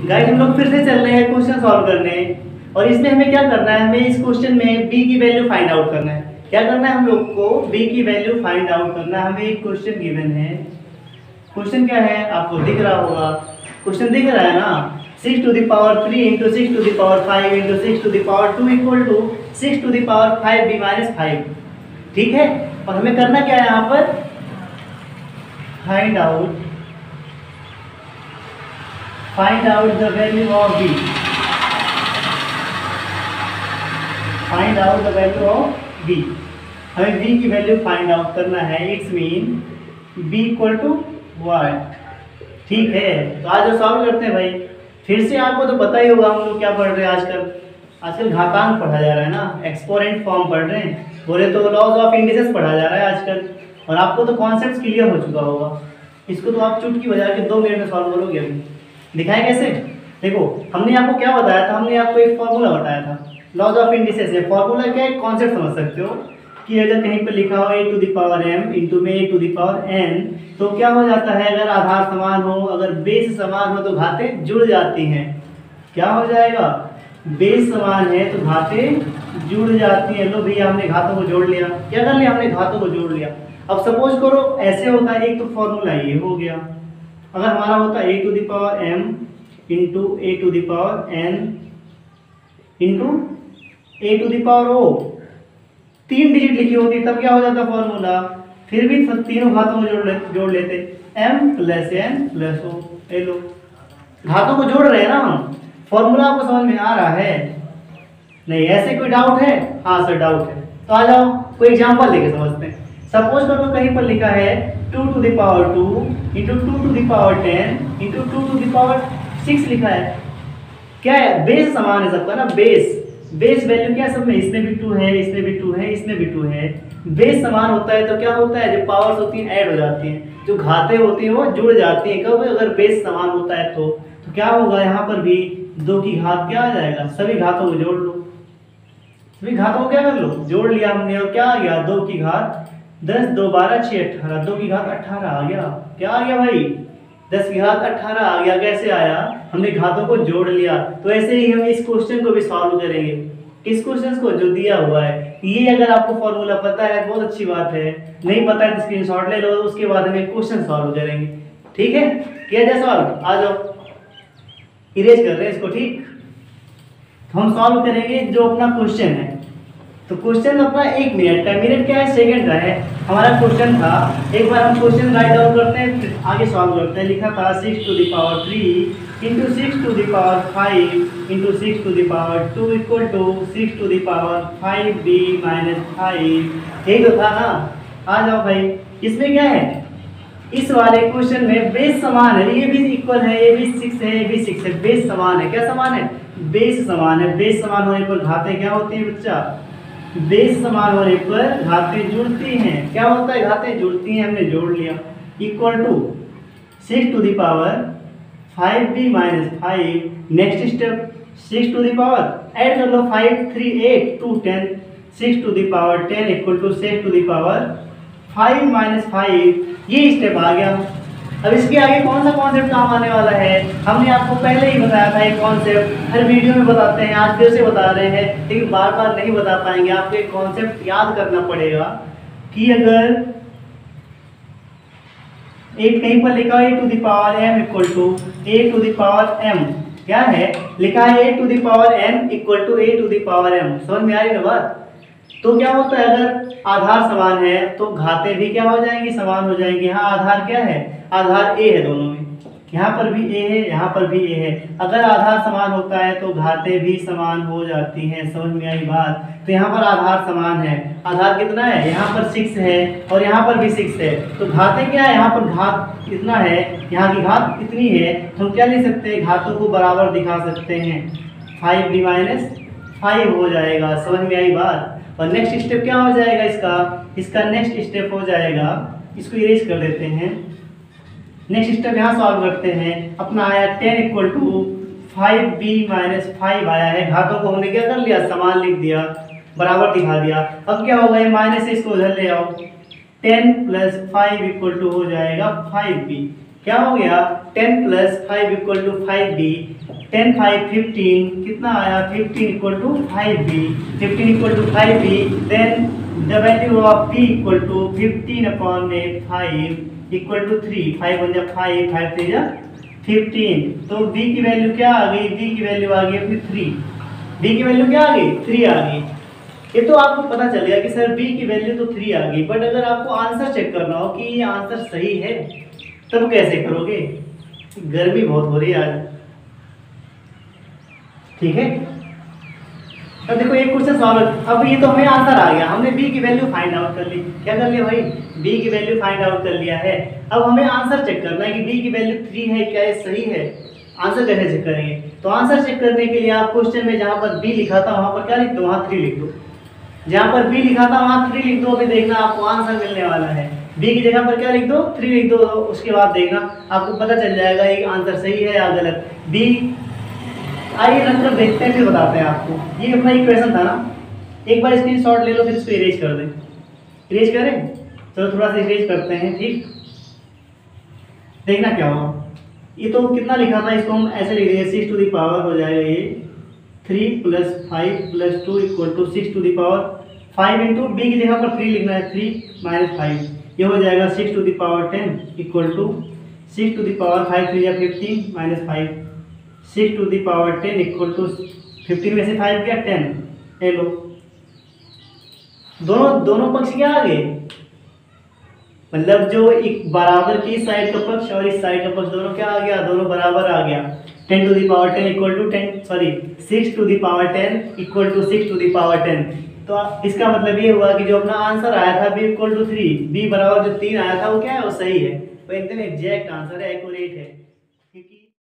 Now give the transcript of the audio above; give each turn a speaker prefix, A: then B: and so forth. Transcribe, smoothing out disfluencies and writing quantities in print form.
A: Guys हम लोग फिर से चल रहे हैं क्वेश्चन सॉल्व करने। और इसमें हमें क्या करना है, हमें इस क्वेश्चन में b की वैल्यू फाइंड आउट करना है। क्या करना है हम लोग को, b की वैल्यू फाइंड आउट करना है। हमें एक क्वेश्चन गिवन है। क्वेश्चन क्या है आपको दिख रहा होगा, क्वेश्चन दिख रहा है ना। 6 to the power 3 into 6 to the power 5 into 6 to the power 2 equal to 6 to the power 5b minus 5। ठीक है, और हमें करना क्या है यहाँ पर, find out the value of b, find out the value of b। हमें b की वैल्यू फाइंड आउट करना है। It's mean b equal to what. ठीक है, तो आज सॉल्व करते हैं भाई। फिर से आपको तो पता ही होगा हम लोग क्या पढ़ रहे हैं आजकल घातांक पढ़ा जा रहा है ना, एक्सपोनेंट फॉर्म पढ़ रहे हैं, बोले तो लॉज ऑफ इंडिसेस पढ़ा जा रहा है आजकल। और आपको तो कॉन्सेप्ट क्लियर हो चुका होगा, इसको तो आप चुटकी बजा के 2 मिनट में सॉल्व करोगे। अभी दिखाएं कैसे। देखो हमने आपको क्या बताया था, हमने आपको एक फॉर्मूला बताया था लॉज ऑफ इंडिसेस है। फॉर्मूला क्या है, कॉन्सेप्ट समझ सकते हो कि अगर कहीं पर लिखा हो a to the power m into में a to the power n, तो क्या हो जाता है, अगर आधार समान हो, अगर बेस समान हो तो घातें जुड़ जाती हैं। क्या हो जाएगा, बेस समान है तो घातें जुड़ जाती हैं। लो भैया हमने घातों को जोड़ लिया। क्या कर लिया, हमने घातों को जोड़ लिया। अब सपोज करो ऐसे होता है, एक तो फॉर्मूला ये हो गया। अगर हमारा होता है a to the power m into a to the power n into a to the power o, 3 digit लिखी होती तब क्या हो जाता फॉर्मूला, फिर भी तीनों घातों को जोड़ लेते m plus n plus o। ले लो, घातों को जोड़ रहे हैं ना हम। फॉर्मूला आपको समझ में आ रहा है नहीं, ऐसे कोई डाउट है? हाँ सर डाउट है, तो आ जाओ कोई एग्जांपल लेके समझते हैं। सपोज करो कहीं पर लिखा है 2 to the power 2 into 2 to the power 10 into 2 to the power 6 लिखा है। क्या है, बेस समान है सबका ना, बेस वैल्यू क्या है सब में, इसमें भी 2 है, इसमें भी 2 है, इसमें भी 2 है। बेस समान होता है तो क्या होता है, जो पावर्स होती हैं ऐड हो जाती हैं, जो घातें होती हैं वो जुड़ जाती हैं। कब, अगर बेस समान होता है तो क्या होगा, यहाँ पर भी 2 की घात क्या आ जाएगा, सभी घातों को जोड़ लो, सभी घातों को क्या कर लो, जोड़ लिया हमने। और क्या आ गया, 2 की घात 10, 2 12 6 18, 2 की घात 18 आ गया। क्या आ गया भाई, 10 की घात 18 आ गया। कैसे आया, हमने घातों को जोड़ लिया। तो ऐसे ही हम इस क्वेश्चन को भी सॉल्व करेंगे, इस क्वेश्चन को जो दिया हुआ है। ये अगर आपको फॉर्मूला पता है बहुत अच्छी बात है, नहीं पता है तो स्क्रीनशॉट ले लो, उसके बाद हम क्वेश्चन सॉल्व करेंगे। ठीक है, किया जाए सॉल्व, आ जाओ। इरेज कर रहे हैं इसको, ठीक। तो हम सॉल्व करेंगे जो अपना क्वेश्चन है। तो क्वेश्चन अपना 1 मिनट का, मिनट क्या है, सेकंड का है। हमारा क्वेश्चन था, एक बार हम क्वेश्चन राइट डाउन करते हैं फिर आगे सॉल्व करते हैं। लिखा था 6 to the power 3 into 6 to the power 5 into 6 to the power 2 equal to 6 to the power 5b minus 5। यही तो था ना। आ जाओ भाई, इसमें क्या है, इस वाले क्वेश्चन में बेस समान है, ये भी इक्वल है, ये भी 6 है, ये भी 6 है, बेस समान है। क्या समान है, बेस समान है। बेस समान होने पर घातें क्या होती है बच्चा, बेस समान होने पर घातें जुड़ती हैं। क्या होता है, घातें जुड़ती हैं, हमने जोड़ लिया। Equal to 6 to the power 5b minus 5। Next step 6 to the power add कर लो, 5 3 8 2 10, 6 to the power 10 equal to 6 to the power 5 minus 5। ये स्टेप आ गया। अब इसके आगे कौन सा कॉन्सेप्ट काम आने वाला है, हमने आपको पहले ही बताया था। एक कॉन्सेप्ट हर वीडियो में बताते हैं, आज फिर से बता रहे हैं, लेकिन बार बार नहीं बता पाएंगे। आपको एक कॉन्सेप्ट याद करना पड़ेगा कि अगर एक कहीं पर लिखा है a to the power m equal to a to the power m, क्या है लिखा है a to the power m equal to a to the power m। समझ में आ रही है ना बात। तो क्या होता है, अगर आधार समान है तो घातें भी क्या हो जाएंगी, समान हो जाएंगी। यहाँ आधार क्या है, आधार a है दोनों में, यहाँ पर भी a है, यहाँ पर भी a है। अगर आधार समान होता है तो घातें भी समान हो जाती हैं। समझ में आई बात। तो यहाँ पर आधार समान है, आधार कितना है, यहाँ पर 6 है और यहाँ पर भी 6 है। तो घातें क्या है, यहाँ पर घात इतना है, यहाँ की घात इतनी है। तो हम क्या लिख सकते हैं, घातों को बराबर दिखा सकते हैं, 5b माइनस 5 हो जाएगा। समझ में आई बात। और नेक्स्ट स्टेप क्या हो जाएगा इसका नेक्स्ट स्टेप हो जाएगा, इसको इरेज कर देते हैं। नेक्स्ट स्टेप यहाँ सॉल्व करते हैं। अपना आया 10 इक्वल टू 5b माइनस 5 आया है। घातों को हमने क्या कर लिया, समान लिख दिया, बराबर दिखा दिया। अब क्या होगा, ये माइनस से इसको उधर ले आओ, 10 प्लस 5 इक्वल टू हो जाएगा 5b। क्या हो गया 10 प्लस 5 इक्वल टू 5b, 10 5 15 कितना आया 15 equal to 5b, 15 equal to 5b, then the value of b equal to 15 upon में 5 इक्वल टू 3, 5 बन जा 5, 5 3 जा 15। तो b की वैल्यू क्या आ गई, b की वैल्यू आ गई अपनी 3, b की वैल्यू क्या आ गई 3 आ गई। ये तो आपको पता चल गया कि सर b की वैल्यू तो 3 आ गई, बट अगर आपको आंसर चेक करना हो कि ये आंसर सही है तब कैसे करोगे, गर्मी बहुत हो रही है आज, ठीक है। अब देखो एक क्वेश्चन सॉल्व, अब ये तो हमें आंसर आ गया, हमने b की वैल्यू फाइंड आउट कर ली, क्या कर लिया भाई b की वैल्यू फाइंड आउट कर लिया है। अब हमें आंसर चेक करना है कि b की वैल्यू 3 है, क्या ये सही है, आंसर कैसे चेक करेंगे। तो आंसर चेक करने के लिए आप क्वेश्चन में जहाँ पर b लिखा था वहाँ पर क्या लिख दो, वहाँ 3 लिख दो, जहाँ पर b लिखा था वहाँ 3 लिख दो। अभी देखना आपको आंसर मिलने वाला है, b की जगह पर क्या लिख दो 3 लिख दो, उसके बाद देखना आपको पता चल जाएगा ये आंसर सही है या गलत। b आइए रख कर देखते हैं फिर बताते हैं आपको। ये अपना इक्वेशन था ना, एक बार स्क्रीनशॉट ले लो फिर इसको इरेज कर दें, इरेज करें, चलो थोड़ा सा इरेज करते हैं, ठीक। देखना क्या होगा, ये तो कितना लिखा था, इसको हम ऐसे लिख देंगे 6 टू दी पावर हो जाएगा ये 3 plus 5 plus 2 equal to 6 to the power 5 into b की जगह पर 3 लिखना है, 3 माइनस 5, ये हो जाएगा 6 to the power 10 equal to 6 to the power 5 3 या 15 minus 5, 6 to the power 10 equal to 15 में से 5 गया 10, ये लो दोनों पक्ष क्या आ गए, मतलब जो एक बराबर की साइड का पक्ष और इस साइड का पक्ष दोनों क्या आ गया, दोनों बराबर आ गया। 10 to the power 10 equal to 6 to the power 10 equal to 6 to the power 10। तो इसका मतलब ये हुआ कि जो अपना आंसर आया था b इक्वल टू 3, b बराबर जो 3 आया था वो क्या है, वो सही है, वो एकदम एग्जैक्ट आंसर है, एक्यूरेट है।